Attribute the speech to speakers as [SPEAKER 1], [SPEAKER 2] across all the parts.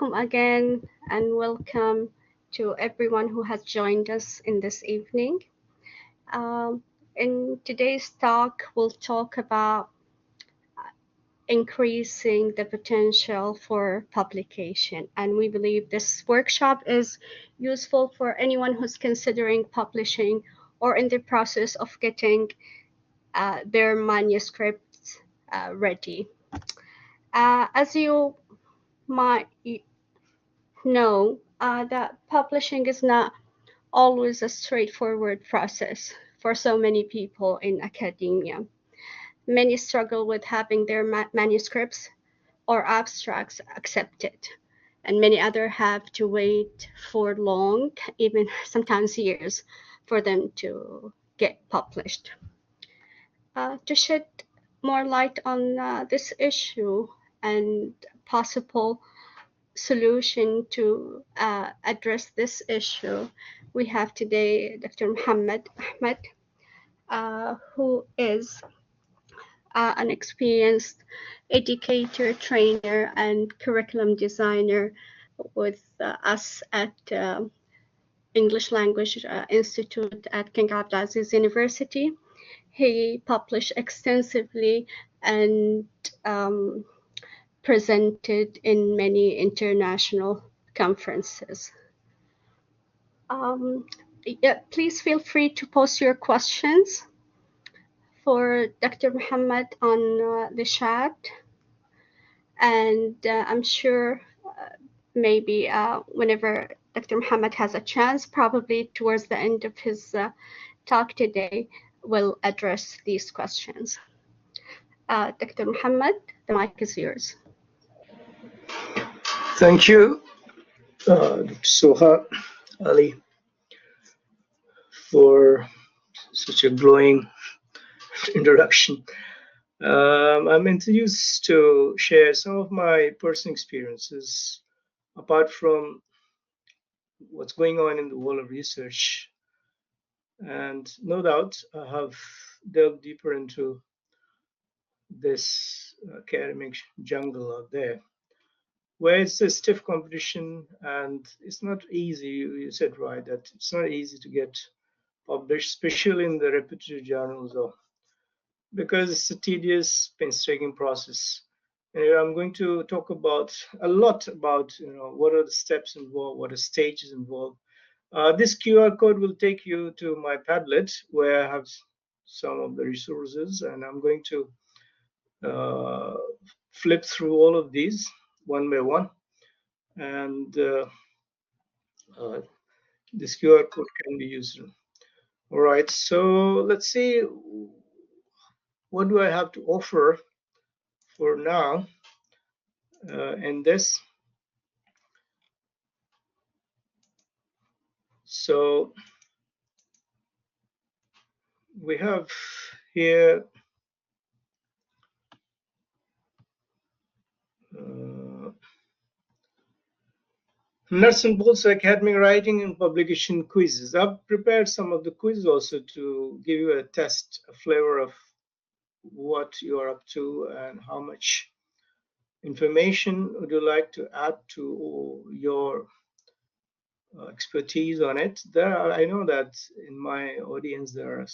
[SPEAKER 1] welcome again, and welcome to everyone who has joined us in this evening. Um, in today's talk, we'll talk about increasing the potential for publication, and we believe this workshop is useful for anyone who's considering publishing or in the process of getting their manuscripts ready. As you might know, that publishing is not always a straightforward process for so many people in academia. Many struggle with having their manuscripts or abstracts accepted, and many others have to wait for long, even sometimes years, for them to get published. To shed more light on this issue and possible solution to address this issue, we have today Dr. Mohammad Ahmed, who is an experienced educator, trainer, and curriculum designer with us at English Language Institute at King Abdulaziz University. He published extensively and presented in many international conferences. Yeah, please feel free to post your questions for Dr. Mohammad on the chat, and I'm sure maybe whenever Dr. Mohammad has a chance, probably towards the end of his talk today, we'll address these questions. Dr. Mohammad, the mic is yours.
[SPEAKER 2] Thank you, Dr. Soha Ali, for such a glowing introduction. I'm introduced to share some of my personal experiences, apart from what's going on in the world of research. And no doubt I have delved deeper into this academic jungle out there, where it's a stiff competition and it's not easy. You said right that it's not easy to get published, especially in the reputed journals, or because it's a tedious, painstaking process. And I'm going to talk about a lot about what are the steps involved, what are stages involved. This QR code will take you to my Padlet, where I have some of the resources, and I'm going to flip through all of these one by one, and this QR code can be used. All right, so let's see, what do I have to offer for now in this? So we have here nuts and bolts academic writing and publication quizzes. I've prepared some of the quizzes also to give you a test, a flavor of what you are up to and how much information would you like to add to your expertise on it. I know that in my audience there are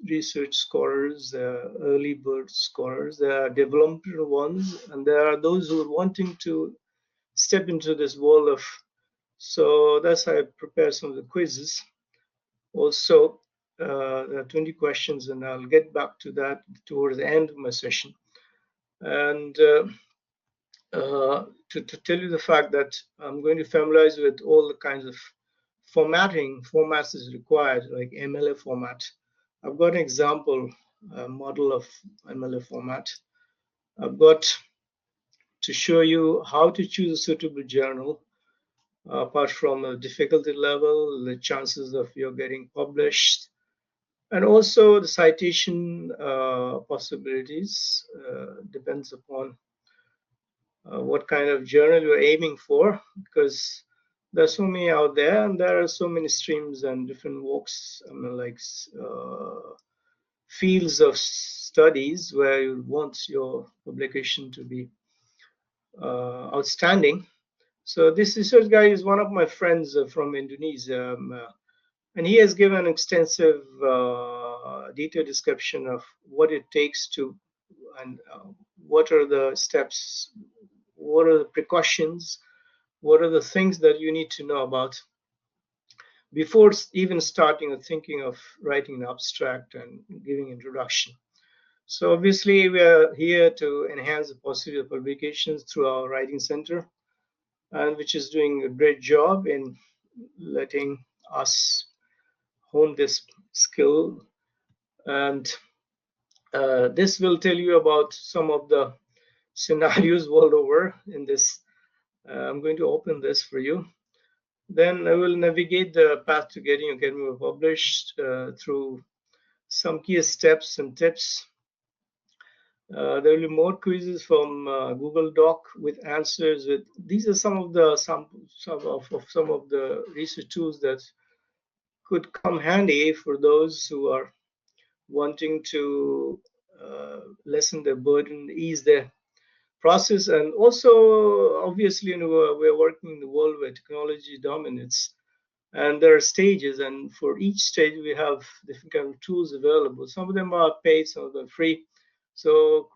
[SPEAKER 2] research scholars, early bird scholars, there are developmental ones, and there are those who are wanting to step into this world of. So that's how I prepared some of the quizzes. Also, there are 20 questions, and I'll get back to that towards the end of my session. And to tell you the fact that I'm going to familiarize with all the kinds of formats is required, like MLA format. I've got an example model of MLA format. I've got to show you how to choose a suitable journal, apart from the difficulty level, the chances of your getting published, and also the citation possibilities. Depends upon what kind of journal you're aiming for, because there's so many out there, and there are so many streams and different walks, fields of studies where you want your publication to be outstanding. So this research guy is one of my friends from Indonesia, and he has given an extensive, detailed description of what it takes to, and what are the steps, what are the precautions, what are the things that you need to know about before even starting or thinking of writing an abstract and giving introduction. So obviously we are here to enhance the possibility of publications through our writing center, and which is doing a great job in letting us hone this skill. And this will tell you about some of the scenarios world over in this. I'm going to open this for you. Then I will navigate the path to getting Academy published through some key steps and tips. There will be more quizzes from Google Doc with answers. With these are some of the some of the research tools that could come handy for those who are wanting to lessen their burden, ease their process, and also obviously, we're working in the world where technology dominates, and there are stages, and for each stage we have different kind of tools available. Some of them are paid, some of them are free. So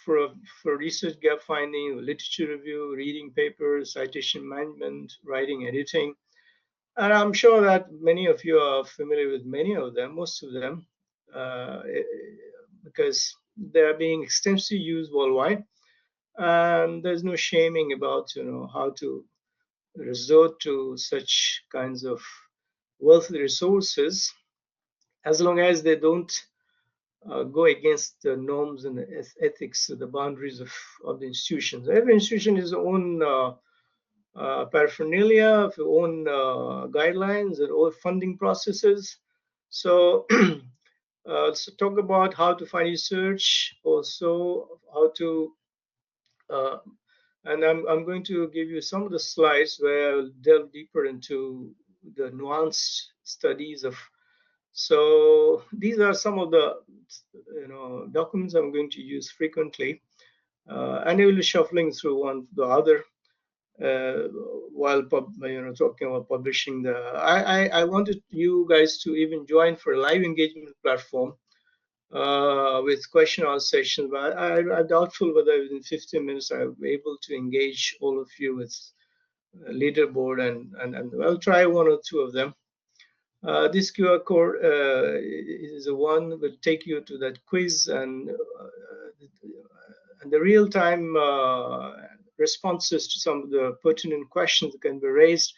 [SPEAKER 2] for research gap finding, literature review, reading papers, citation management, writing, editing, and I'm sure that many of you are familiar with many of them, most of them, uh, because they're being extensively used worldwide, and there's no shaming about how to resort to such kinds of wealthy resources, as long as they don't go against the norms and the ethics, the boundaries of the institutions. Every institution has its own paraphernalia, of its own guidelines and all funding processes. So let's talk about how to find research, also how to, uh, and I'm going to give you some of the slides where I'll delve deeper into the nuanced studies of. So these are some of the documents I'm going to use frequently, and I will be shuffling through one to the other uh, while talking about publishing. I wanted you guys to even join for a live engagement platform with question and answer sessions, but I'm doubtful whether within 15 minutes I'll be able to engage all of you with a leaderboard, and I'll try one or two of them. This QR code is the one that will take you to that quiz, and the real-time responses to some of the pertinent questions that can be raised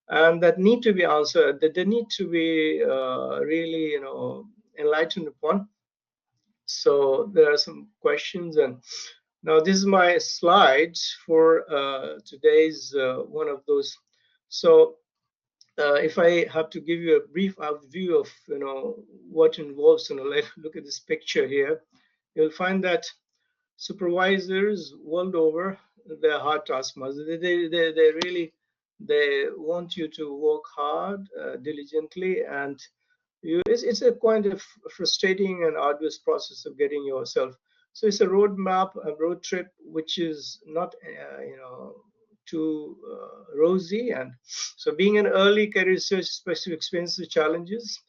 [SPEAKER 2] and that need to be answered, that they need to be really, enlightened upon. So there are some questions, and now this is my slides for today's one of those. So if I have to give you a brief overview of what involves, let's look at this picture here. You'll find that supervisors world over, they're hard taskmasters. They really they want you to work hard, diligently, and it's a kind of frustrating and arduous process of getting yourself. So it's a roadmap, a road trip, which is not too rosy. And so being an early career research, especially experiences challenges,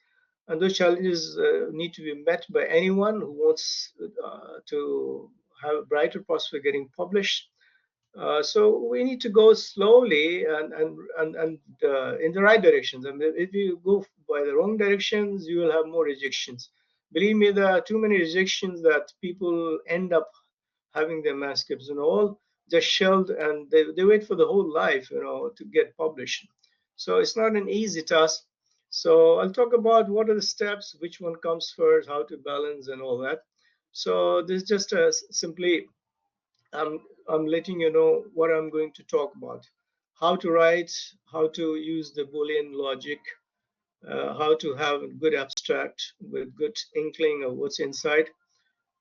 [SPEAKER 2] and those challenges need to be met by anyone who wants to have a brighter prospect of getting published. So we need to go slowly and in the right directions. I mean, if you go by the wrong directions, you will have more rejections. Believe me, there are too many rejections that people end up having their manuscripts and all just shelved, and they wait for the whole life, to get published. So it's not an easy task. So I'll talk about what are the steps, which one comes first, how to balance, and all that. So this is just simply I'm letting you know what I'm going to talk about. How to write, how to use the Boolean logic, how to have a good abstract with good inkling of what's inside.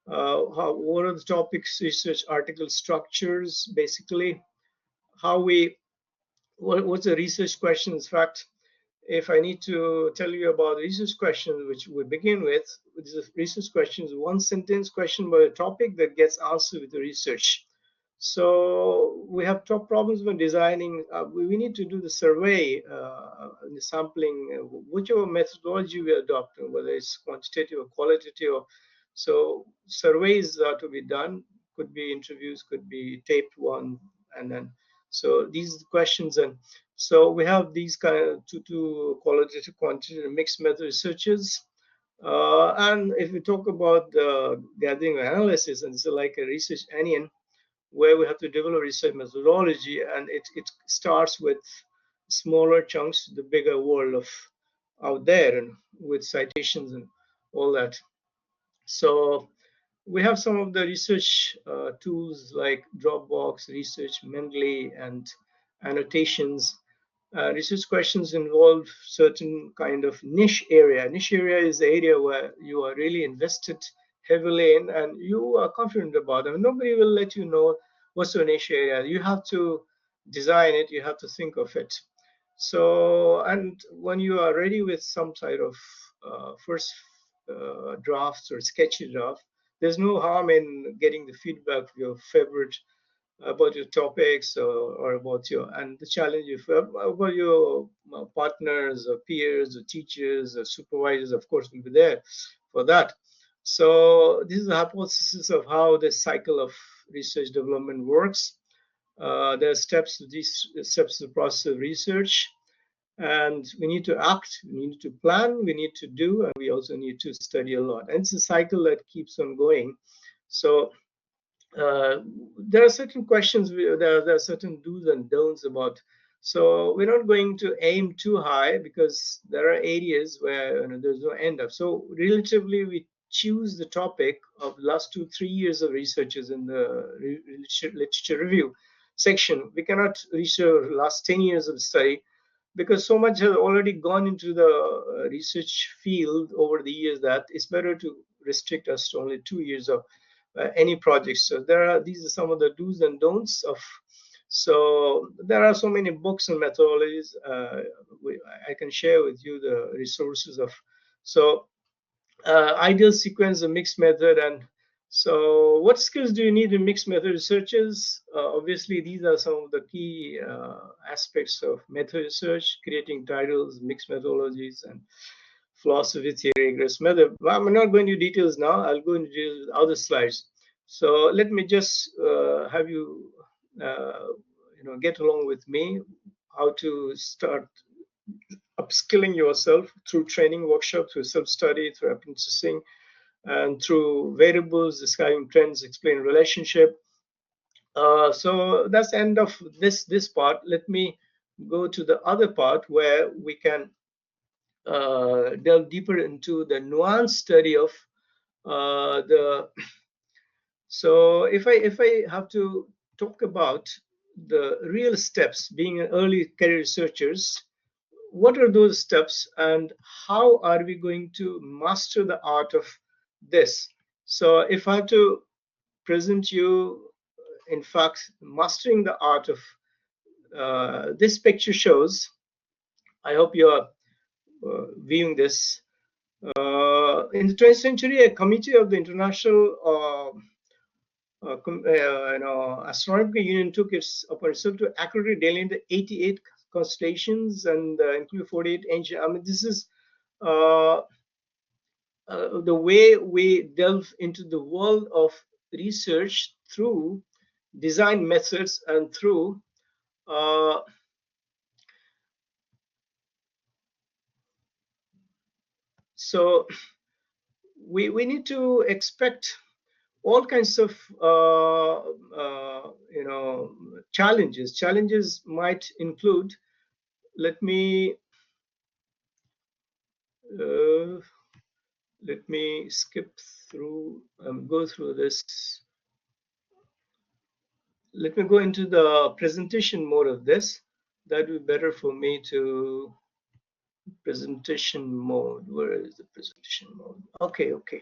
[SPEAKER 2] What are the topics, research article structures, basically. How we, what's the research question? In fact, if I need to tell you about research questions, which we begin with, this is research questions, one sentence question about a topic that gets answered with the research. So we have top problems when designing. We need to do the survey, the sampling, whichever methodology we adopt, whether it's quantitative or qualitative. So surveys are to be done. Could be interviews, could be taped one, and then so these questions. And so we have these kind of two qualitative, quantitative, mixed method researches. And if we talk about the gathering analysis, and so like a research onion, where we have to develop research methodology, and it starts with smaller chunks, the bigger world of out there, and with citations and all that. So we have some of the research tools like Dropbox, Research, Mendeley, and annotations. Research questions involve certain kind of niche area. Niche area is the area where you are really invested heavily in and you are confident about them. Nobody will let you know what's your niche area. You have to design it, you have to think of it. So, and when you are ready with some sort of first drafts or sketchy draft, there's no harm in getting the feedback of your favorite about your topics, or about your and the challenge you about your partners or peers or teachers or supervisors, of course, will be there for that. So this is a hypothesis of how the cycle of research development works. There are steps to these steps to the process of research, and we need to act, we need to plan, we need to do, and we also need to study a lot. And it's a cycle that keeps on going. So uh, there are certain questions, there are certain do's and don'ts about. So we're not going to aim too high because there are areas where there's no end up. So relatively, we choose the topic of the last 2-3 years of researches in the literature review section. We cannot research last 10 years of study because so much has already gone into the research field over the years that it's better to restrict us to only 2 years of any projects. So there are these are some of the do's and don'ts of. So there are so many books and methodologies. I can share with you the resources of. So ideal sequence, a mixed method, and so what skills do you need in mixed method researches? Obviously, these are some of the key aspects of method research: creating titles, mixed methodologies, and philosophy, theory, regress method. I'm not going into details now. I'll go into details with other slides. So let me just have you, get along with me how to start upskilling yourself through training workshops, through self-study, through apprenticing, and through variables, describing trends, explain relationship. So that's the end of this part. Let me go to the other part where we can delve deeper into the nuanced study of the. So if I have to talk about the real steps, being an early career researchers, what are those steps and how are we going to master the art of this? So if I have to present you, in fact, mastering the art of this picture shows, I hope you are viewing this. In the 20th century, a committee of the International Astronomical Union took it upon itself to accurately delineate the 88 constellations and include 48 ancient. I mean, this is uh, the way we delve into the world of research through design methods and through uh, so we need to expect all kinds of challenges. Challenges might include, let me uh, let me skip through go through this. Let me go into the presentation mode of this. That would be better for me to presentation mode. Where is the presentation mode? Okay, okay.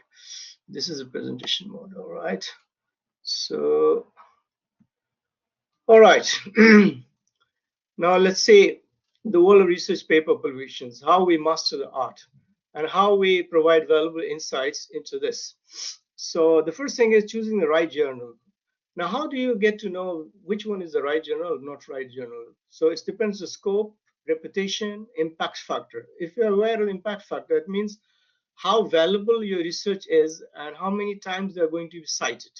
[SPEAKER 2] This is a presentation mode. All right. So, all right. Now let's say the world of research paper publications, how we master the art and how we provide valuable insights into this. So the first thing is choosing the right journal. Now, how do you get to know which one is the right journal, not right journal? So it depends on the scope, reputation, impact factor. If you're aware of impact factor, it means how valuable your research is and how many times they're going to be cited.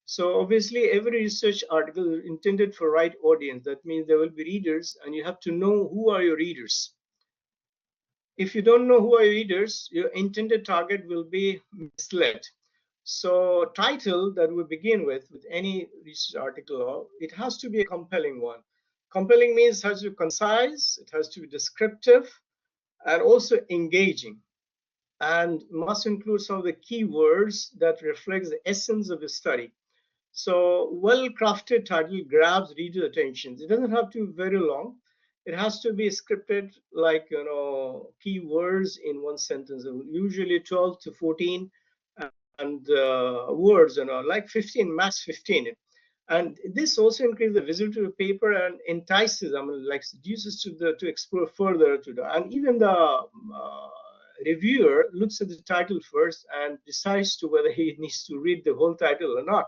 [SPEAKER 2] So obviously, every research article is intended for right audience. That means there will be readers, and you have to know who are your readers. If you don't know who are your readers, your intended target will be misled. So title that we begin with any research article, it has to be a compelling one. Compelling means it has to be concise, it has to be descriptive, and also engaging, and must include some of the keywords that reflects the essence of the study. So well-crafted title grabs reader attention. It doesn't have to be very long. It has to be scripted like, keywords in one sentence, usually 12 to 14 and words, like 15, max 15. And this also increases the visibility of the paper and entices, like seduces to explore further to the, and even the reviewer looks at the title first and decides to whether he needs to read the whole title or not.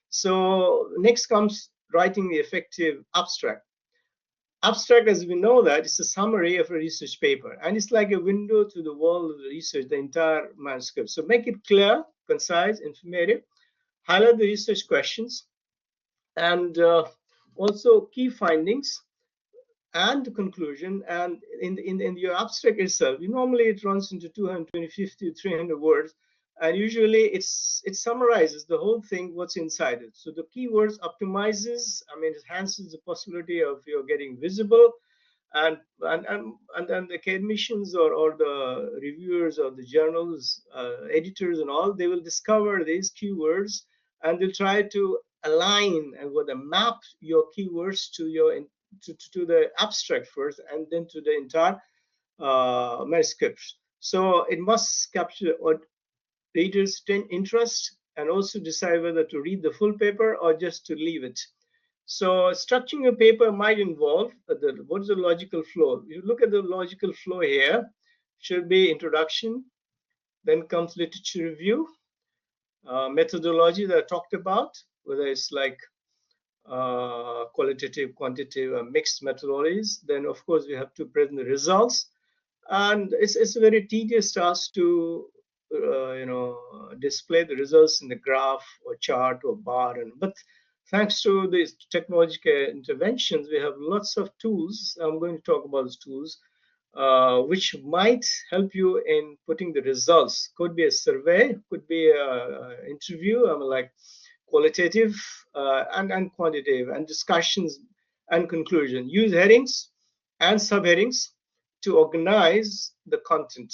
[SPEAKER 2] So next comes writing the effective abstract. Abstract, as we know that, is a summary of a research paper, and it's like a window to the world of the research, the entire manuscript. So make it clear, concise, informative, highlight the research questions, and also key findings and conclusion. And in your abstract itself, normally it runs into 250, 300 words, and usually it summarizes the whole thing, what's inside it. So the keywords optimizes, it enhances the possibility of your getting visible, and the academicians or the reviewers or the journals editors and all, they will discover these keywords, and they'll try to align and with a map your keywords to your to the abstract first, and then to the entire manuscript. So it must capture what readers' interest, and also decide whether to read the full paper or just to leave it. So structuring a paper might involve what is the logical flow. You look at the logical flow here. Should be introduction, then comes literature review, methodology that I talked about, whether it's like qualitative, quantitative, mixed methodologies. Then of course we have to present the results, and it's a very tedious task to display the results in the graph or chart or bar. But thanks to these technological interventions, we have lots of tools. I'm going to talk about these tools, which might help you in putting the results. Could be a survey, could be an interview, like qualitative and quantitative, and discussions and conclusion. Use headings and subheadings to organize the content.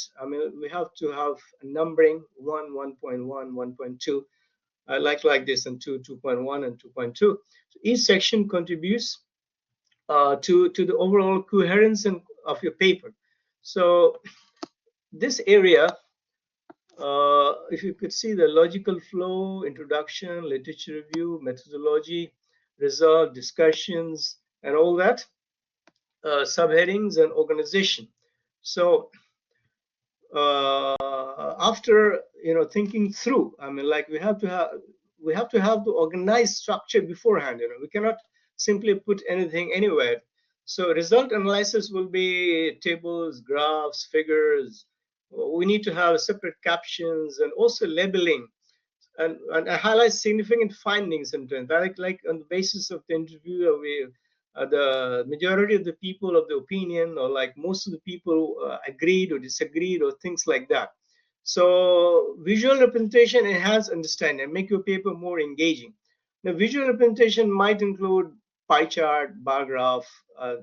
[SPEAKER 2] We have to have a numbering 1, 1.1, 1.2, like this, and 2, 2.1, and 2.2. So each section contributes to the overall coherence of your paper. So this area, if you could see the logical flow, introduction, literature review, methodology, result, discussions, and all that, subheadings and organization. So after thinking through, like we have to have the organized structure beforehand. We cannot simply put anything anywhere. So result analysis will be tables, graphs, figures. We need to have separate captions and also labeling, and highlight significant findings and trends. Like on the basis of the interview, we the majority of the people of the opinion, or like most of the people agreed or disagreed or things like that. So visual representation enhance understanding and make your paper more engaging. Now visual representation might include pie chart, bar graph,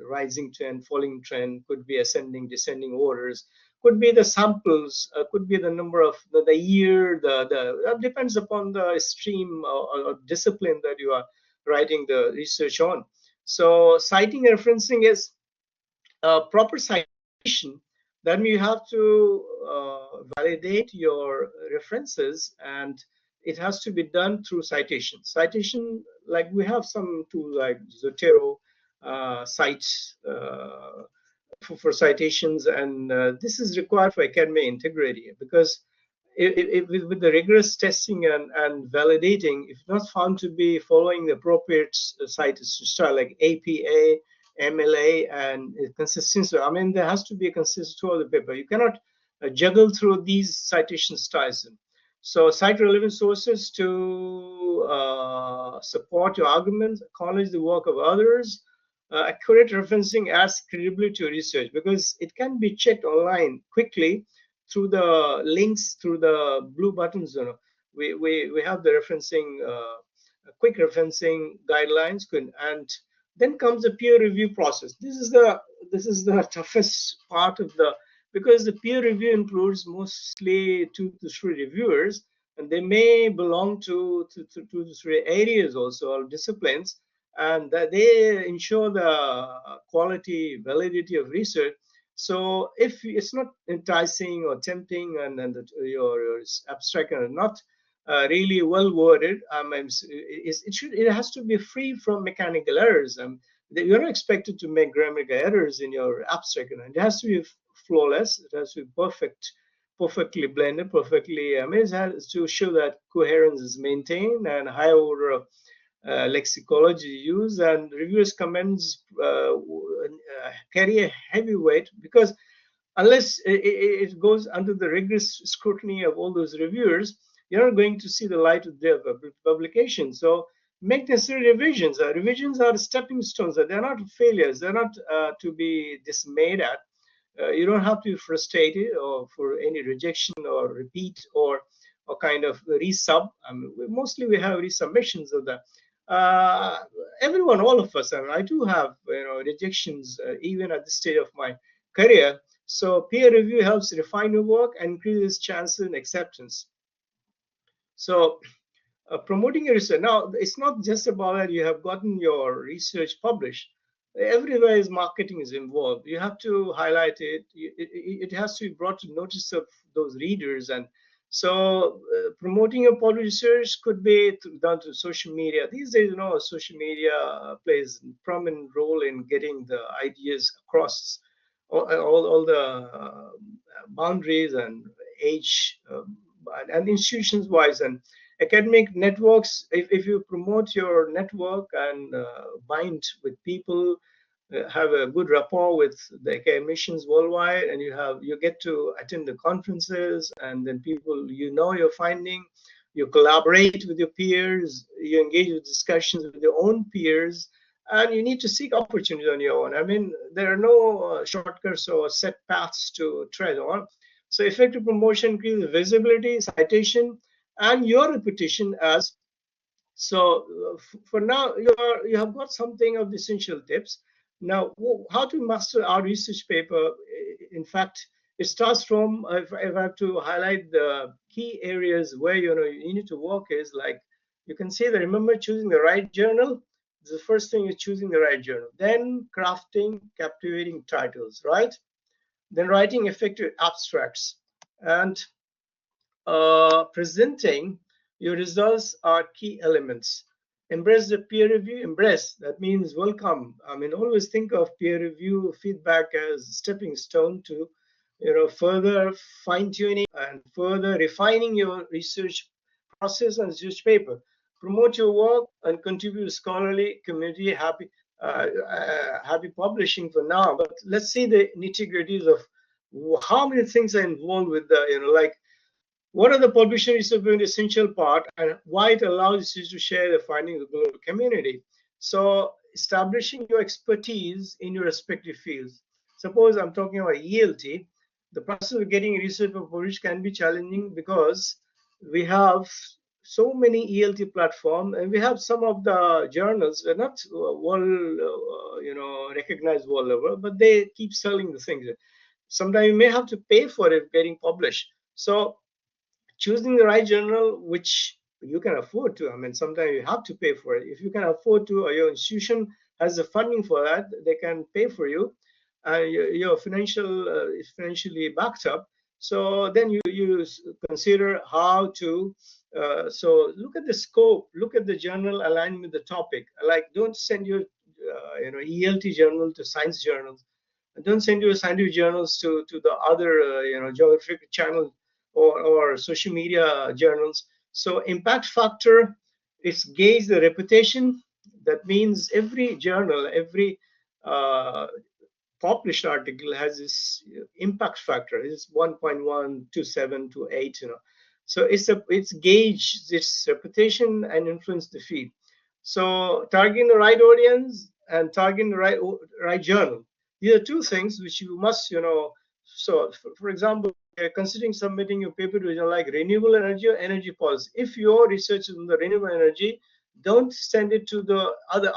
[SPEAKER 2] rising trend, falling trend, could be ascending, descending orders, could be the samples, could be the number of the year, the depends upon the stream or discipline that you are writing the research on. So citing and referencing is proper citation. Then you have to validate your references, and it has to be done through citation. Citation, like we have some tools like Zotero, sites for citations, and this is required for academic integrity, because with the rigorous testing and validating, if not found to be following the appropriate citation style like APA, MLA, and consistency, I mean, there has to be a consistency throughout the paper. You cannot juggle through these citation styles. So cite relevant sources to support your arguments, acknowledge the work of others. Accurate referencing adds credibility to research because it can be checked online quickly through the links, through the blue buttons. We have the referencing, quick referencing guidelines, and then comes the peer review process. This is the toughest part of the, because the peer review includes mostly 2 to 3 reviewers, and they may belong to 2 to 3 areas also, or disciplines, and that they ensure the quality, validity of research. So if it's not enticing or tempting, and your abstract are not really well worded, it has to be free from mechanical errors. You're not expected to make grammatical errors in your abstract. It has to be flawless. It has to be perfect, perfectly blended, perfectly. I mean, it has to show that coherence is maintained and high order of lexicology used, and reviewers' comments carry a heavy weight because unless it goes under the rigorous scrutiny of all those reviewers, you're not going to see the light of their publication. So make necessary revisions. Revisions are stepping stones. They're not failures. They're not to be dismayed at. You don't have to be frustrated or for any rejection or repeat or kind of resub. Mostly we have resubmissions of that. Everyone, all of us, I do have rejections even at this stage of my career. So peer review helps refine your work and increases chances and acceptance. So promoting your research. Now, it's not just about that you have gotten your research published. Everywhere is marketing is involved. You have to highlight it. It has to be brought to notice of those readers. And so promoting your published research could be done through social media. These days, social media plays a prominent role in getting the ideas across all the boundaries and age and institutions wise, and academic networks. If you promote your network and bind with people, have a good rapport with the academicians worldwide, and you get to attend the conferences, and then people, your finding, you collaborate with your peers, you engage with discussions with your own peers, and you need to seek opportunities on your own. I mean, there are no shortcuts or set paths to tread on. So effective promotion increases visibility, citation, and your reputation as. So for now, you have got something of the essential tips. Now, how to master our research paper? In fact, it starts from, if I have to highlight the key areas where you need to work, is like, you can say that, remember, choosing the right journal. The first thing is choosing the right journal. Then crafting captivating titles, right? Then writing effective abstracts, and presenting your results are key elements. Embrace the peer review. Embrace, that means welcome. I mean, always think of peer review feedback as a stepping stone to further fine-tuning and further refining your research process and research paper. Promote your work and contribute to scholarly community. Happy publishing for now, but let's see the nitty-gritties of how many things are involved with the like, what are the publication research an essential part, and why it allows you to share the findings with the global community. So establishing your expertise in your respective fields. Suppose I'm talking about ELT, the process of getting research published can be challenging because we have so many ELT platforms, and we have some of the journals that are not recognized world over, but they keep selling the things. Sometimes you may have to pay for it getting published. So choosing the right journal which you can afford to. I mean, sometimes you have to pay for it. If you can afford to, or your institution has the funding for that, they can pay for you, and you're financially backed up. So then you consider how to. So look at the scope, look at the journal aligned with the topic. Like, don't send your ELT journal to science journals. Don't send your scientific journals to the other geographic channel or social media journals. So impact factor is gauge the reputation. That means every journal, every uh, published article has this impact factor. It's 1.127 to 8, So it's gauge its reputation and influence the feed. So targeting the right audience and targeting the right journal. These are two things which you must, So for example, considering submitting your paper to a journal like renewable energy or energy policy. If your research is on the renewable energy, don't send it to the other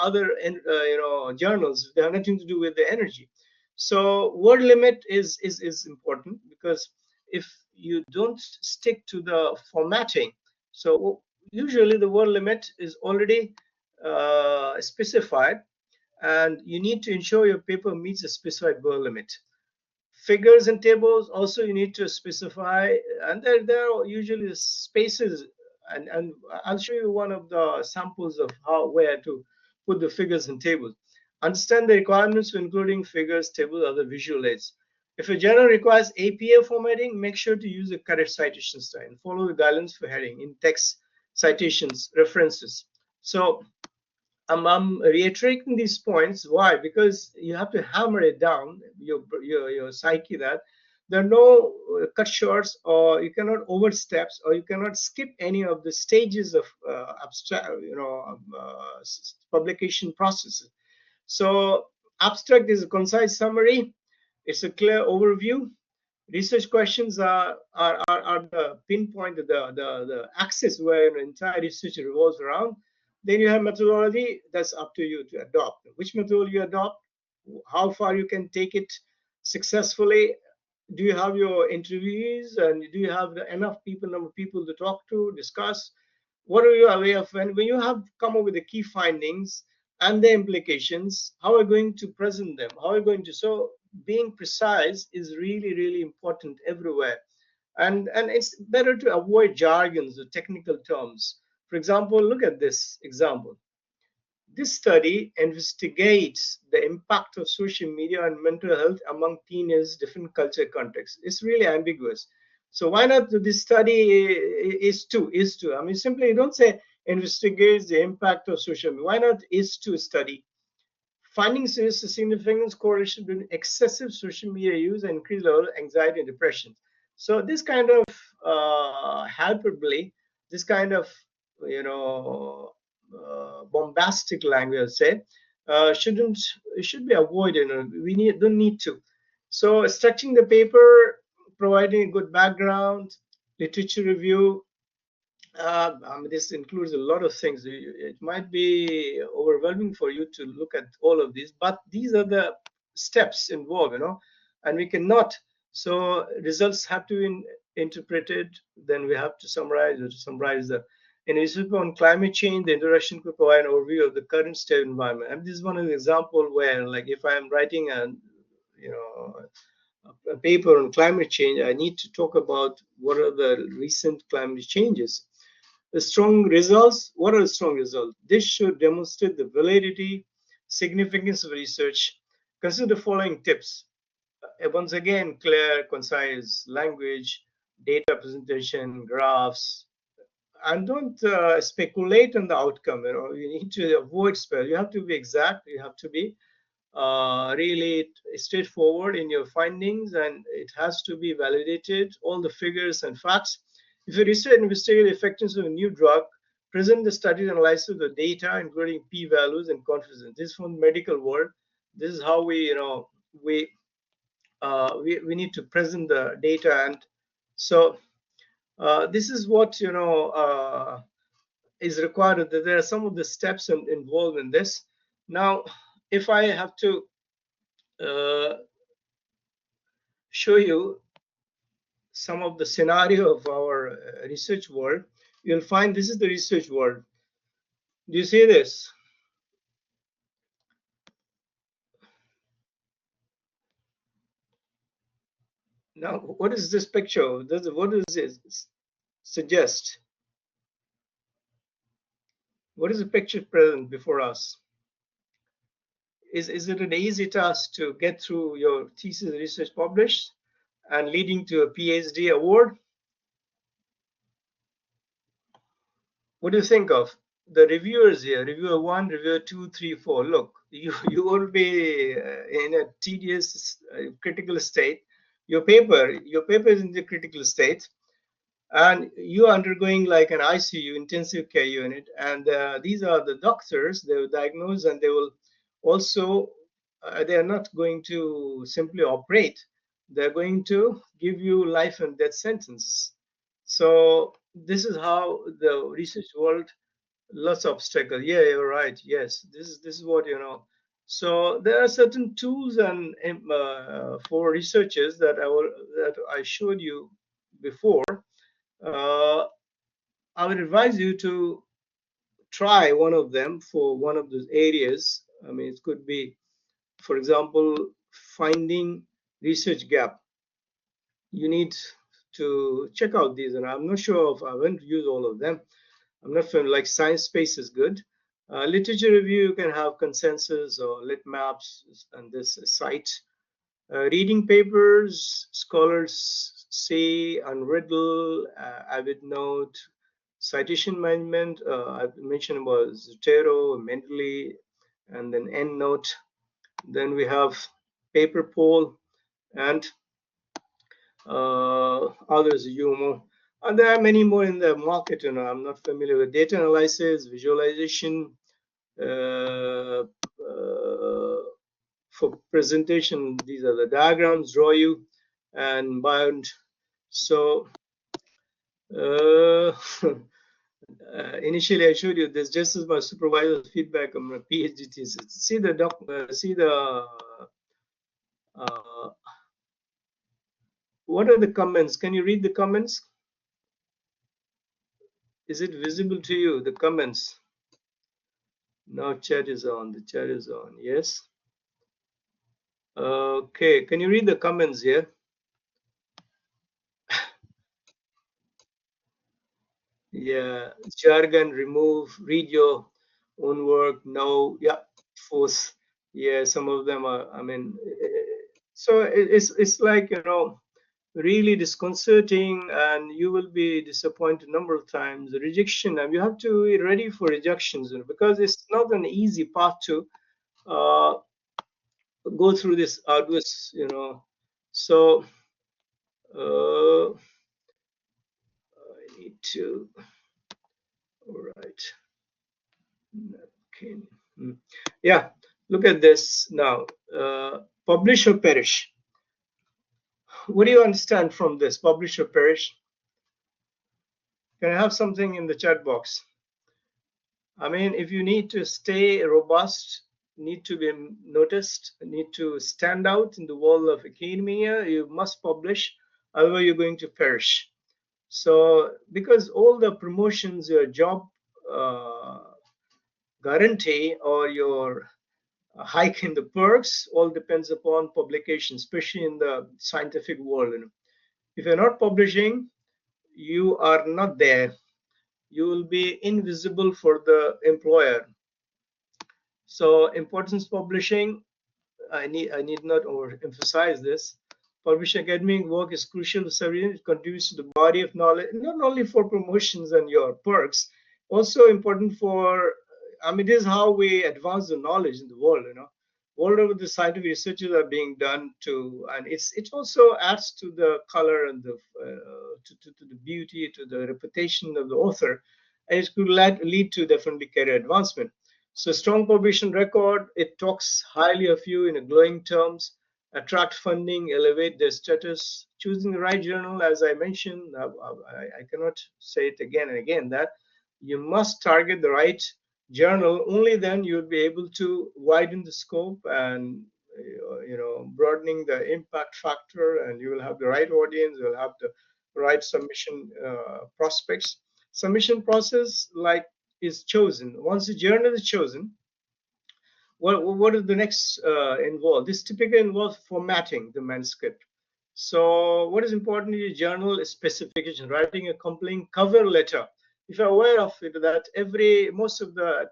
[SPEAKER 2] journals. They have nothing to do with the energy. So word limit is important, because if you don't stick to the formatting, so usually the word limit is already specified, and you need to ensure your paper meets a specified word limit. Figures and tables also you need to specify, and there are usually spaces, and I'll show you one of the samples of where to put the figures and tables. Understand the requirements for including figures, tables, other visual aids. If a journal requires APA formatting, make sure to use the correct citation style and follow the guidelines for heading in text, citations, references. So I'm reiterating these points. Why? Because you have to hammer it down, your psyche, that there are no cut shorts, or you cannot oversteps, or you cannot skip any of the stages of abstract, publication processes. So abstract is a concise summary. It's a clear overview. Research questions are the pinpoint, the axis where an entire research revolves around. Then you have methodology. That's up to you to adopt. Which methodology you adopt, how far you can take it successfully. Do you have your interviews, and do you have enough number of people to talk to, discuss? What are you aware of when you have come up with the key findings and the implications? How are you going to present them? How are you going to? So being precise is really, really important everywhere. And it's better to avoid jargons or technical terms. For example, look at this example. This study investigates the impact of social media on mental health among teenagers, different culture contexts. It's really ambiguous. So why not this study is to? I mean, simply you don't say investigates the impact of social media. Why not is to study? Findings suggest a significant correlation between excessive social media use and increased level of anxiety and depression. So this kind of hyperbole, this kind of bombastic language, say, shouldn't should be avoided. We don't need to. So structuring the paper, providing a good background, literature review, this includes a lot of things. It might be overwhelming for you to look at all of these, but these are the steps involved, and we cannot. So results have to be interpreted. Then we have to summarize the. In research on climate change, the introduction could provide an overview of the current state of environment. And this is one of the examples where, like, if I am writing you know, a paper on climate change, I need to talk about what are the recent climate changes. The strong results. What are the strong results? This should demonstrate the validity, significance of research. Consider the following tips. Once again, clear, concise language, data presentation, graphs, and don't speculate on the outcome. You need to avoid spell. You have to be exact. You have to be really straightforward in your findings, and it has to be validated, all the figures and facts. If you research and investigate the effectiveness of a new drug, present the study analysis of the data, including p-values and confidence. This is from the medical world. This is how we need to present the data, and so this is what is required. That there are some of the steps involved in this. Now, if I have to uh, show you some of the scenario of our research world, you'll find this is the research world. Do you see this? Now, what is this picture? What does it suggest? What is the picture present before us? Is it an easy task to get through your thesis research published and leading to a PhD award? What do you think of the reviewers here? Reviewer 1, reviewer 2, 3, 4. Look, you will be in a tedious, critical state. Your paper is in the critical state, and you are undergoing like an ICU, intensive care unit, and these are the doctors. They will diagnose, and they will also they are not going to simply operate. They're going to give you life and death sentence. So this is how the research world, lots of obstacles. Yeah, you're right. Yes, this is what you know. So there are certain tools and for researchers that I showed you before. uh, I would advise you to try one of them for one of those areas. I mean, it could be, for example, finding research gap. You need to check out these, and I'm not sure if I won't use all of them. I'm not feeling like Science Space is good. Literature review, you can have consensus or lit maps and this site. Reading papers, scholars say, Unriddle, Avid Note, citation management. I mentioned about Zotero, Mendeley, and then EndNote. Then we have paper poll and others, Yumo. And there are many more in the market. I'm not familiar with data analysis, visualization, uh, for presentation. These are the diagrams, draw you, and bound. So initially I showed you this just as my supervisor's feedback on my PhD thesis. Uh, what are the comments? Can you read the comments? Is it visible to you, the comments? Now chat is on. The chat is on. Yes. Okay. Can you read the comments here? Yeah. Jargon remove. Read your own work. No. Yeah. Force. Yeah. Some of them are. I mean, so it's like really disconcerting, and you will be disappointed a number of times. The rejection, and you have to be ready for rejections, because it's not an easy path to uh, go through this arduous, So I need to. All right. Okay. Yeah. Look at this now. Publish or perish. What do you understand from this? Publish or perish. Can I have something in the chat box? I mean, if you need to stay robust, need to be noticed, need to stand out in the world of academia, you must publish, otherwise you're going to perish. So, because all the promotions, your job guarantee or your hike in the perks, all depends upon publication, especially in the scientific world. If you're not publishing, you are not there. You will be invisible for the employer. So importance publishing, I need not overemphasize this. Publishing academic work is crucial for several. It contributes to the body of knowledge, not only for promotions and your perks, also important for. I mean, this is how we advance the knowledge in the world. World over the scientific researches are being done to, and it also adds to the color and the to the beauty, to the reputation of the author, and it could lead to definitely career advancement. So strong publication record, it talks highly of you in a glowing terms, attract funding, elevate their status, choosing the right journal, as I mentioned, I cannot say it again and again, that you must target the right journal. Only then you'll be able to widen the scope and broadening the impact factor, and you will have the right audience, you'll have the right submission prospects. Submission process, like, is chosen. Once the journal is chosen, what is the next involved? This typically involves formatting the manuscript. So what is important in your journal is specification, writing a compelling cover letter. If you're aware of it, that most of the,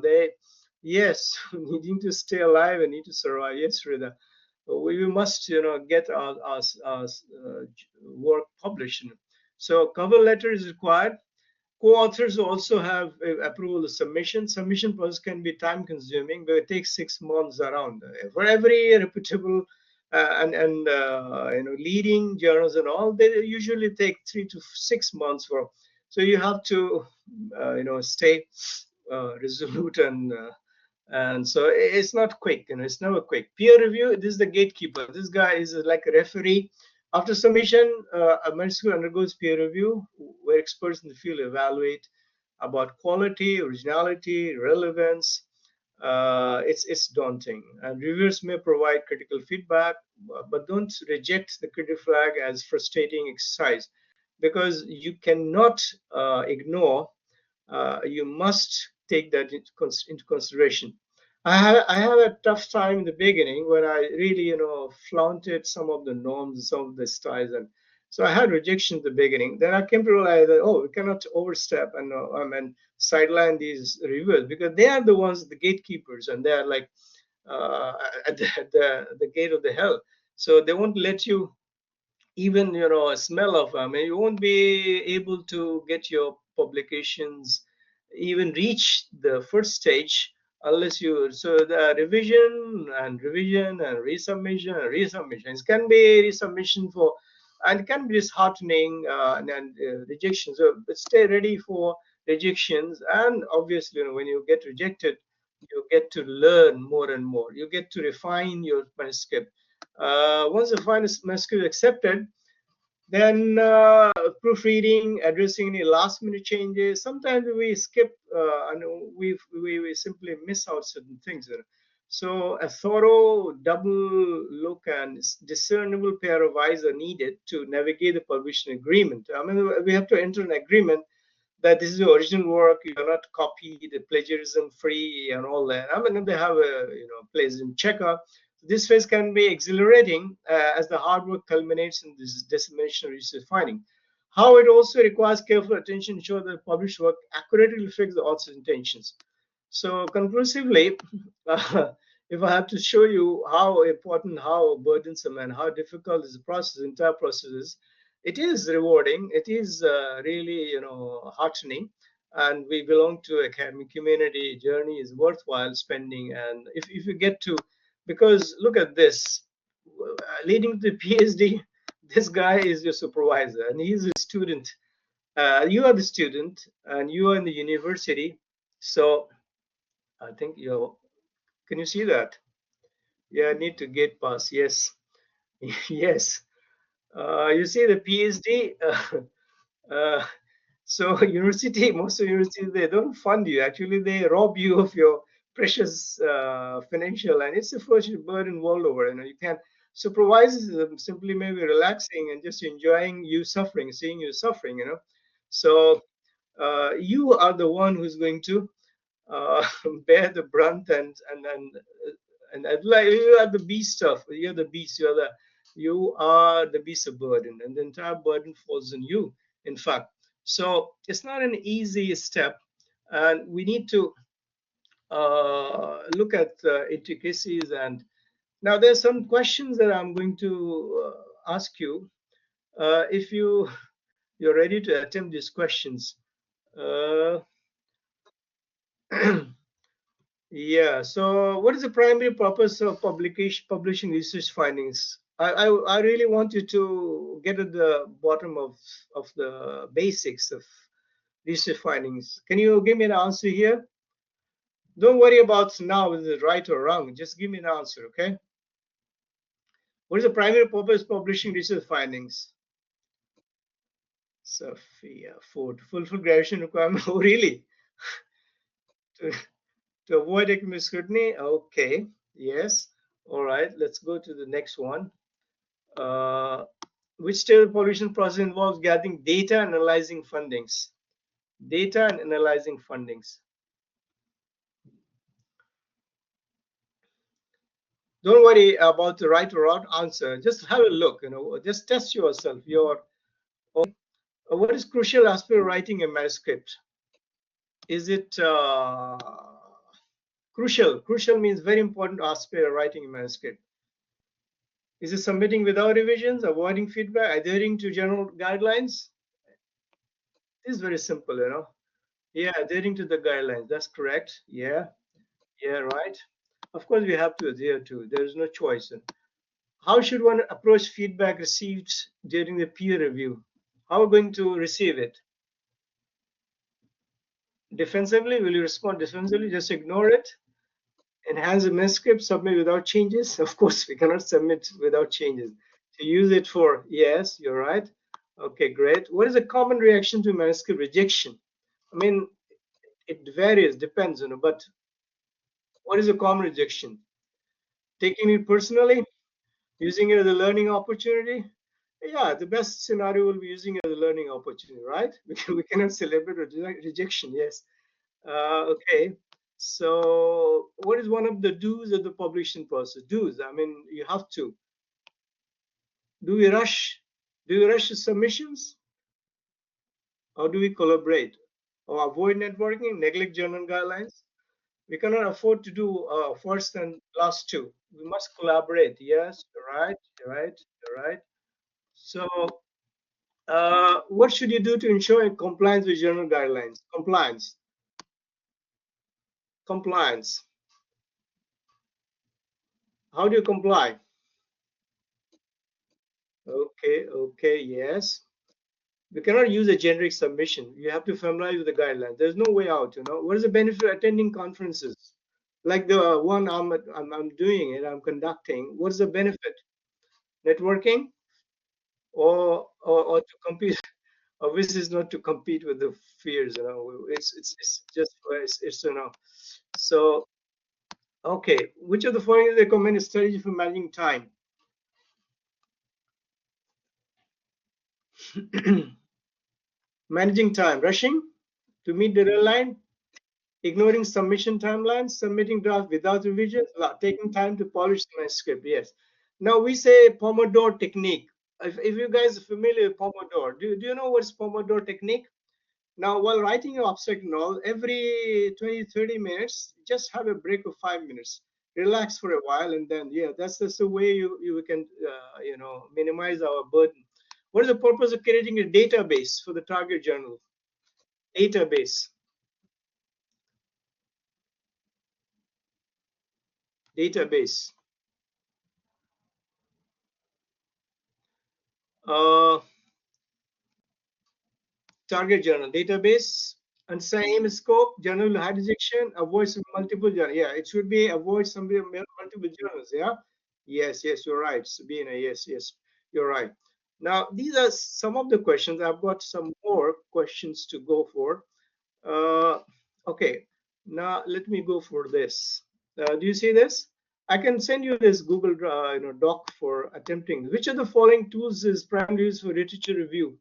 [SPEAKER 2] they, yes, needing to stay alive and need to survive. Yes, Rida. We must, get our work published. So cover letter is required. Co-authors also have approval of submission. Submission process can be time consuming, but it takes 6 months around. For every reputable leading journals and all, they usually take 3 to 6 months for. So you have to stay resolute and so it's not quick. It's never quick. Peer review. This is the gatekeeper. This guy is like a referee. After submission, a manuscript undergoes peer review, where experts in the field evaluate about quality, originality, relevance. It's daunting, and reviewers may provide critical feedback, but don't reject the critical flag as frustrating exercise, because you cannot ignore. You must take that into consideration. I had a tough time in the beginning when I really, flaunted some of the norms, some of the styles, and so I had rejection in the beginning. Then I came to realize that we cannot overstep and sideline these reviewers, because they are the ones, the gatekeepers, and they are like uh, at the gate of the hell. So they won't let you even a smell of them, and you won't be able to get your publications even reach the first stage unless you. So the revision and resubmission and resubmissions can be resubmission for, and it can be disheartening and rejection. So but stay ready for rejections, and obviously when you get rejected, you get to learn more and more, you get to refine your manuscript. Once the final manuscript is accepted, then proofreading, addressing any last minute changes. Sometimes we skip and we simply miss out certain things. So a thorough double look and discernible pair of eyes are needed to navigate the publishing agreement. I mean, we have to enter an agreement that this is the original work, you're not copied, plagiarism free, and all that. I mean, they have a plagiarism checker. This phase can be exhilarating as the hard work culminates in this dissemination of research finding. How it also requires careful attention to ensure that published work accurately reflects the author's intentions. So conclusively, if I have to show you how important, how burdensome, and how difficult this process, entire process is, it is rewarding. It is really, heartening, and we belong to a academic community. Journey is worthwhile spending, and if you get to, because look at this, leading to PhD, this guy is your supervisor, and he's a student. You are the student, and you are in the university. So I think you can you see that? Yeah, I need to get past. Yes, yes. You see the PhD. Uh, so university, most of universities, they don't fund you. Actually, they rob you of your precious financial, and it's the first burden world over. You can supervise simply maybe relaxing and just enjoying you suffering, seeing you suffering. So you are the one who's going to uh, bear the brunt and like you are the beast of you're the beast you are the beast of burden, and the entire burden falls on you, in fact. So it's not an easy step, and we need to look at intricacies. And now there's some questions that I'm going to ask you, if you're ready to attempt these questions. uh, Yeah. So, what is the primary purpose of publishing research findings? I really want you to get at the bottom of the basics of research findings. Can you give me an answer here? Don't worry about now is it right or wrong. Just give me an answer, okay? What is the primary purpose of publishing research findings? Sophia, food, fulfill graduation requirement. Oh, really? To, to avoid academic scrutiny? Okay. Yes. All right. Let's go to the next one. Uh, which stage of publication process involves gathering data and analyzing fundings? Data and analyzing fundings. Don't worry about the right or wrong answer. Just have a look. Just test yourself. What is crucial aspect of writing a manuscript? Is it crucial? Crucial means very important aspect of writing a manuscript. Is it submitting without revisions, avoiding feedback, adhering to general guidelines? This is very simple. Yeah, adhering to the guidelines. That's correct. Yeah, yeah, right. Of course, we have to adhere to. There is no choice. How should one approach feedback received during the peer review? How are we going to receive it? Defensively? Will you respond defensively? Just ignore it? Enhance the manuscript, submit without changes? Of course, we cannot submit without changes. To use it for, yes, you're right. Okay, great. What is a common reaction to manuscript rejection? I mean, it varies, depends, but what is a common rejection? Taking it personally? Using it as a learning opportunity? Yeah, the best scenario will be using it as a learning opportunity, right? We cannot celebrate rejection, yes. Okay. So, what is one of the do's of the publishing process? Do's, I mean, you have to. Do we rush? Do we rush the submissions? Or do we collaborate? Or avoid networking, neglect journal guidelines? We cannot afford to do first and last two. We must collaborate. Yes, you're right, you're right, you're right. So, what should you do to ensure compliance with journal guidelines? Compliance, compliance. How do you comply? Okay, okay, yes. We cannot use a generic submission. You have to familiarize with the guidelines. There's no way out. What is the benefit of attending conferences like the one I'm doing it, I'm conducting? What's the benefit? Networking or to compete? Obviously, it's not to compete with the fears. It's just it's. So okay, which of the following is the recommended strategy for managing time? Managing time, rushing to meet the deadline, ignoring submission timelines, submitting draft without revisions, taking time to polish my script. Yes. Now we say Pomodoro technique. If you guys are familiar with Pomodoro, do you know what's Pomodoro technique? Now, while writing your abstract and all, every 20, 30 minutes, just have a break of 5 minutes. Relax for a while, and then, yeah, that's the way you can, minimize our burden. What is the purpose of creating a database for the target journal? Database, database. Uh, Target journal database and same scope journal high rejection avoids multiple journal. Yeah, it should be avoid some multiple journals. Yeah, yes, you're right, Sabina. Yes, you're right. Now these are some of the questions. I've got some more questions to go for. uh, okay, now let me go for this. Do you see this? I can send you this Google doc for attempting. Which of the following tools is primarily used for literature review?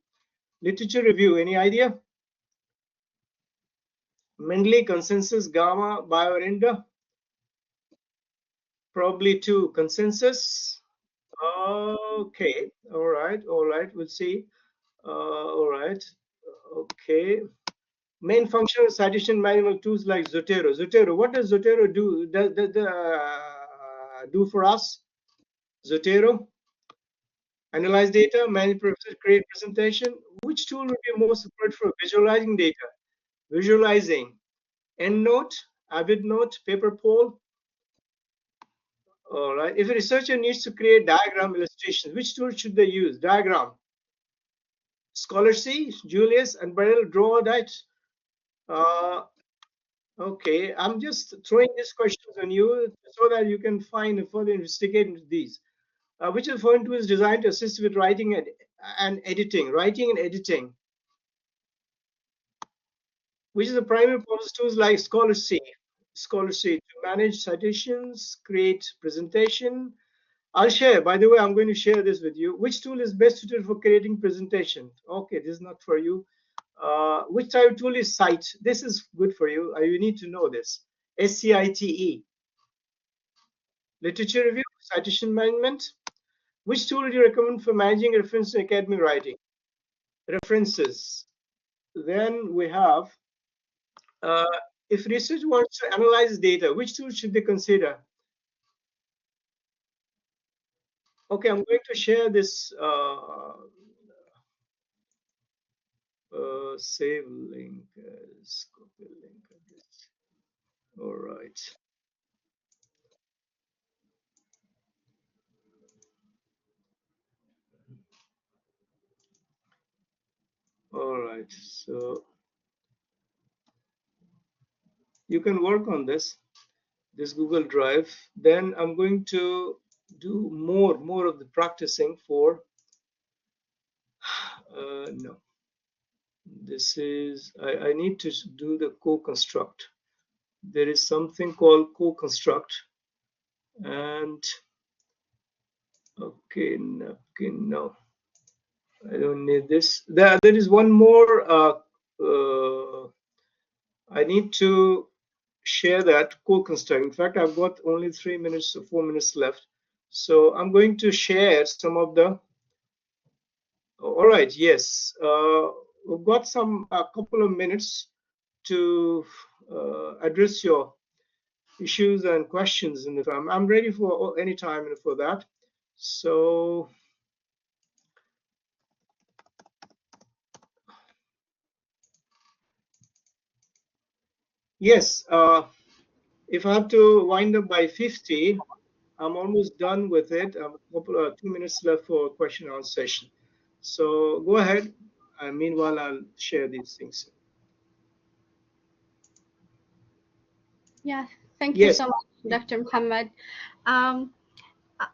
[SPEAKER 2] Literature review, any idea? Mendeley consensus, gamma, biorinda, probably two consensus. Okay, all right, we'll see. All right, okay. Main function of citation manual tools like Zotero. Zotero, what does Zotero do? Do for us? Zotero, analyze data, manipulate, create presentation. Which tool would be most preferred for visualizing data? Visualizing. EndNote, AvidNote, Paperpole. All right. If a researcher needs to create diagram illustrations, which tool should they use? Diagram. Scholarly, Julius, and Beryl draw that. Uh, okay. I'm just throwing these questions on you so that you can find and further investigate into these. Which of the following tool is designed to assist with writing and editing? Writing and editing. Which is the primary purpose tools like Scholarly to manage citations, create presentation. I'll share. By the way, I'm going to share this with you. Which tool is best suited for creating presentation? Okay, this is not for you. Which type of tool is Cite? This is good for you. You need to know this. SCITE. Literature review, citation management. Which tool do you recommend for managing reference in academic writing? References. Then we have, uh, if research wants to analyze data, which tool should they consider? Okay, I'm going to share this Save link as copy link address. All right. All right. So you can work on this Google Drive. Then I'm going to do more of the practicing for no. This is I need to do the co-construct. There is something called co-construct, and okay, napkin. No, I don't need this. There is one more. I need to share that co-construct. In fact, I've got only 3 minutes or 4 minutes left, so I'm going to share some of the. All right. Yes, we've got a couple of minutes to address your issues and questions in the time. I'm ready for any time for that. So yes, if I have to wind up by 50, I'm almost done with it. A couple 2 minutes left for question and answer session. So go ahead. And meanwhile, I'll share these things.
[SPEAKER 1] Yeah, thank you
[SPEAKER 2] Yes.
[SPEAKER 1] so much, Dr. Mohammad. Um,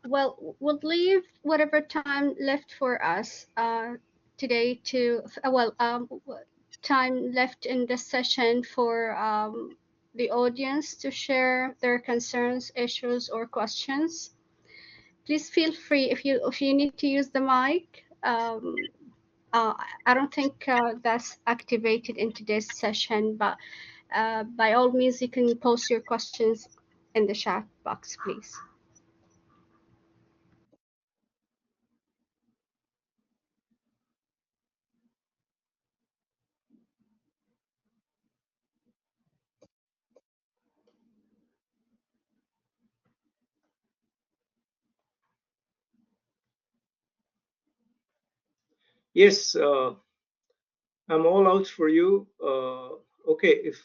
[SPEAKER 1] well, we'll leave whatever time left for us today to, time left in this session for the audience to share their concerns, issues, or questions. Please feel free if you need to use the mic. I don't think that's activated in today's session, but by all means, you can post your questions in the chat box, please.
[SPEAKER 2] Yes, I'm all out for you. Okay, if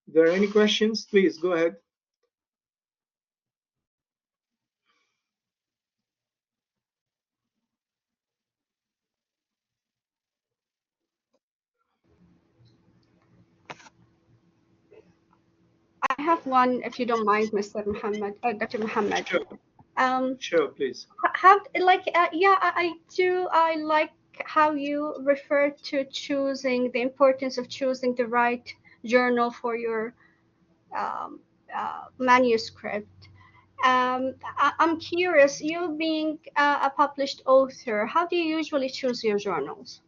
[SPEAKER 2] there are any questions, please go ahead.
[SPEAKER 1] I have one, if you don't mind, Mr. Muhammad, Dr. Muhammad.
[SPEAKER 2] Sure,
[SPEAKER 1] Um,
[SPEAKER 2] sure, please.
[SPEAKER 1] how like yeah, I do. I like how you refer to choosing the importance of choosing the right journal for your um, manuscript. I'm curious, you being a published author, how do you usually choose your journals?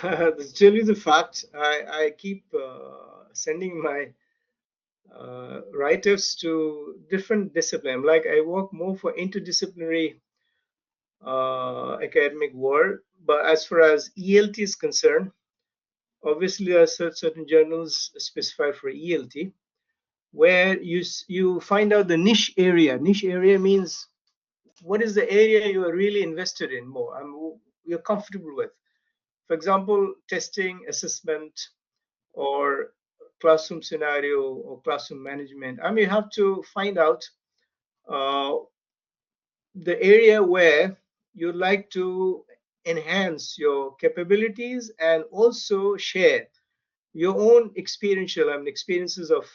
[SPEAKER 2] To tell you the fact, I keep sending my writers to different discipline. Like I work more for interdisciplinary academic world, but as far as ELT is concerned, obviously there are certain journals specified for ELT where you find out the niche area. Niche area means what is the area you are really invested in more and you're comfortable with. For example, testing, assessment, or classroom scenario or classroom management. I mean, you have to find out uh, the area where you'd like to enhance your capabilities and also share your own experiential experiences of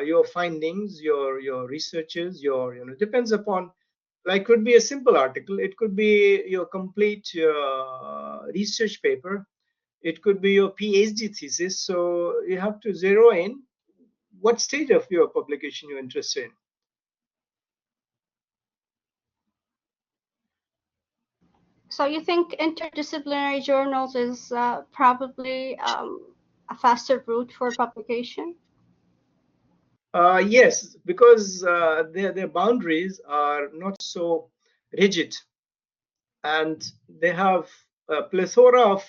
[SPEAKER 2] your findings, your researches, your depends upon, like could be a simple article, it could be your complete research paper, it could be your PhD thesis. So you have to zero in what stage of your publication you're interested in.
[SPEAKER 1] So you think interdisciplinary journals is probably a faster route for publication?
[SPEAKER 2] Yes, because their boundaries are not so rigid and they have a plethora of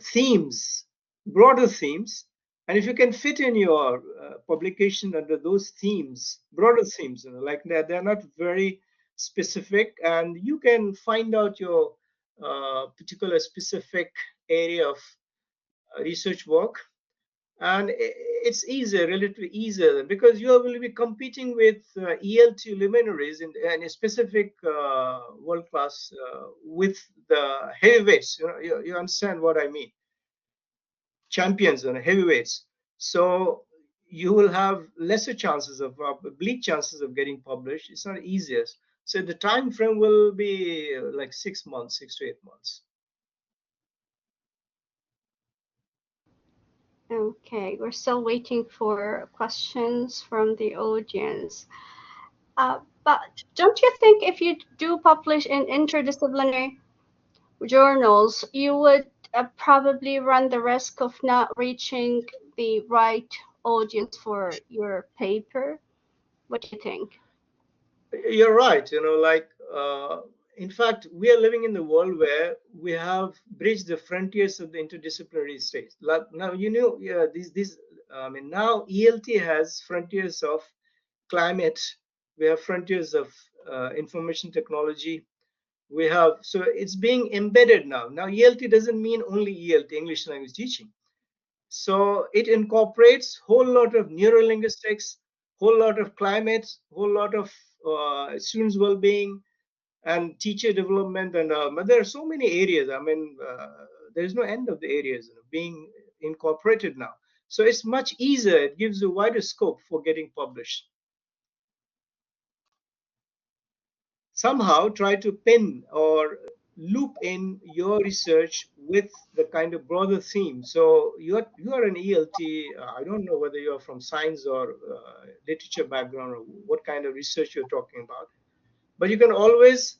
[SPEAKER 2] themes, broader themes. And if you can fit in your publication under those themes, broader themes, like they're not very specific, and you can find out your particular specific area of research work. And it's easier, relatively easier, because you will be competing with ELT luminaries in a specific world class with the heavyweights. You understand what I mean? Champions and heavyweights. So you will have lesser chances of bleak chances of getting published. It's not easiest. So the time frame will be like 6 months, 6 to 8 months.
[SPEAKER 1] Okay, we're still waiting for questions from the audience. But don't you think if you do publish in interdisciplinary journals, you would probably run the risk of not reaching the right audience for your paper? What do you think?
[SPEAKER 2] You're right. Like, in fact, we are living in the world where we have bridged the frontiers of the interdisciplinary stage. Like now, yeah, these. I mean, now ELT has frontiers of climate. We have frontiers of information technology. We have, so it's being embedded now. Now, ELT doesn't mean only ELT, English language teaching. So it incorporates whole lot of neurolinguistics, whole lot of climate, whole lot of students' well-being and teacher development, and there are so many areas. I mean, there is no end of the areas being incorporated now. So it's much easier. It gives a wider scope for getting published. Somehow try to pin or loop in your research with the kind of broader theme. So you are an ELT. I don't know whether you're from science or literature background or what kind of research you're talking about, but you can always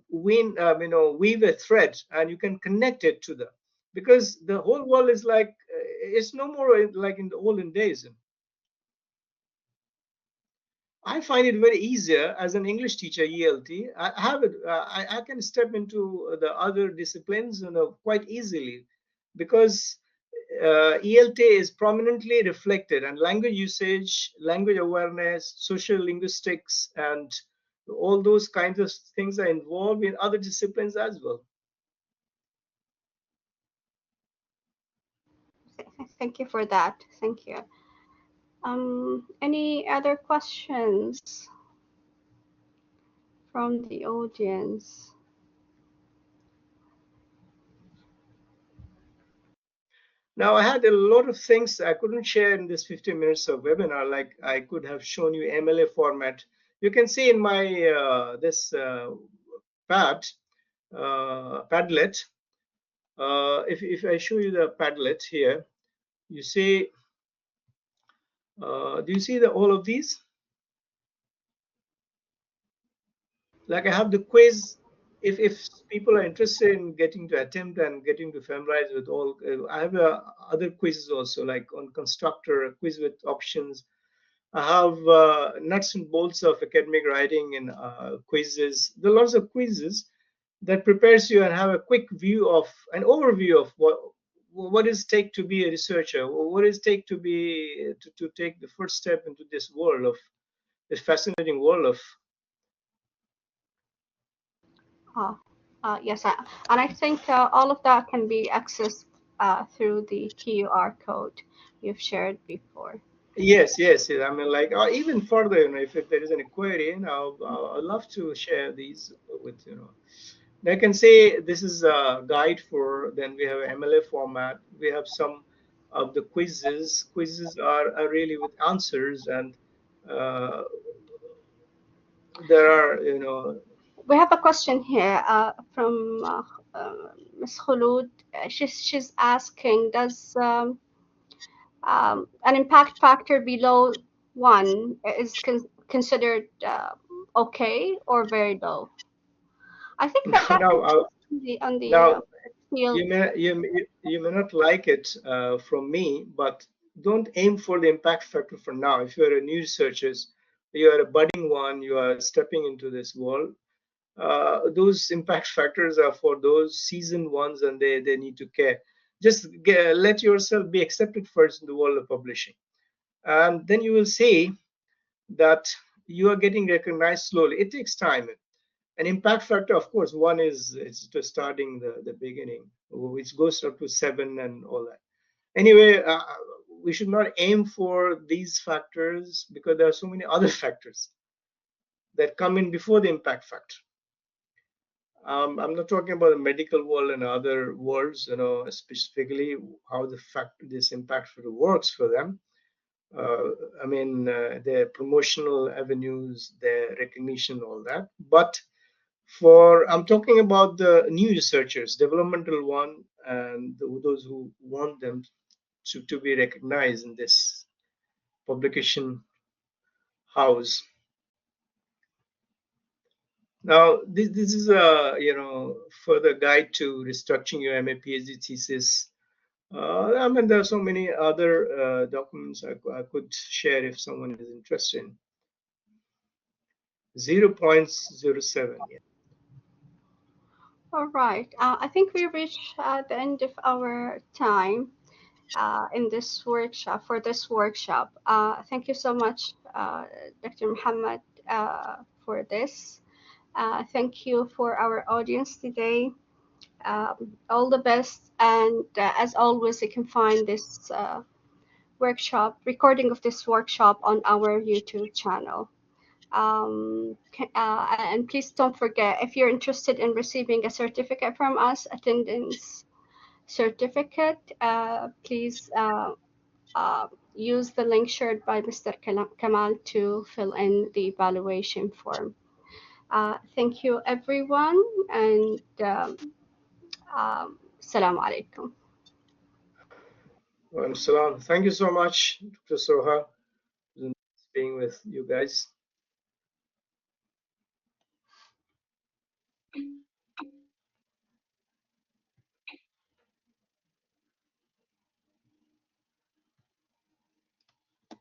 [SPEAKER 2] weave a thread and you can connect it to the, because the whole world is like it's no more like in the olden days. I find it very easier as an English teacher, ELT. I have it. I can step into the other disciplines, quite easily, because ELT is prominently reflected, and language usage, language awareness, social linguistics, and all those kinds of things are involved in other disciplines as well.
[SPEAKER 1] Thank you for that. Thank you. Any other questions from the audience?
[SPEAKER 2] Now, I had a lot of things I couldn't share in this 15 minutes of webinar. Like I could have shown you MLA format. You can see in my this Padlet. If I show you the Padlet here, you see. Do you see all of these? Like I have the quiz. If people are interested in getting to attempt and getting to familiarize with all, I have other quizzes also, like on constructor, a quiz with options. I have nuts and bolts of academic writing and quizzes. There are lots of quizzes that prepares you and have a quick view of an overview of what is take to be a researcher, what is take to be to take the first step into this world of this fascinating world of.
[SPEAKER 1] Yes, and I think all of that can be accessed through the QR code you've shared before.
[SPEAKER 2] Yes. I mean, like, or even further, if there is any query, I'd love to share these with. I can say this is a guide for, then we have MLA format. We have some of the quizzes. Quizzes are really with answers, and uh, there are.
[SPEAKER 1] We have a question here from Ms. Khulud. She's asking, does an impact factor below 1 is considered okay or very low? I think that
[SPEAKER 2] now,
[SPEAKER 1] depends on the
[SPEAKER 2] now
[SPEAKER 1] field.
[SPEAKER 2] you may not like it from me, but don't aim for the impact factor for now. If you're a new researcher, you are a budding one, you are stepping into this world. Those impact factors are for those seasoned ones, and they need to care. Just let yourself be accepted first in the world of publishing, and then you will see that you are getting recognized slowly. It takes time. An impact factor, of course, one is it's just starting the beginning, which goes up to 7 and all that. Anyway, we should not aim for these factors because there are so many other factors that come in before the impact factor. I'm not talking about the medical world and other worlds, specifically how this impact factor works for them. I mean, their promotional avenues, their recognition, all that. But I'm talking about the new researchers, developmental one, and those who want them to be recognized in this publication house. Now, this is a further guide to restructuring your MA PhD thesis. I mean, there are so many other documents I could share if someone is interested. 0.07. Yeah.
[SPEAKER 1] All right. I think we reached the end of our time in this workshop for this workshop. Thank you so much, Dr. Muhammad, for this. Thank you for our audience today. All the best. And as always, you can find this recording of this workshop on our YouTube channel. And please don't forget, if you're interested in receiving a certificate from us, attendance certificate, please use the link shared by Mr. Kamal to fill in the evaluation form. Thank you, everyone, and Assalamu alaikum.
[SPEAKER 2] Salam. Thank you so much, Dr. Soha, for being with you guys.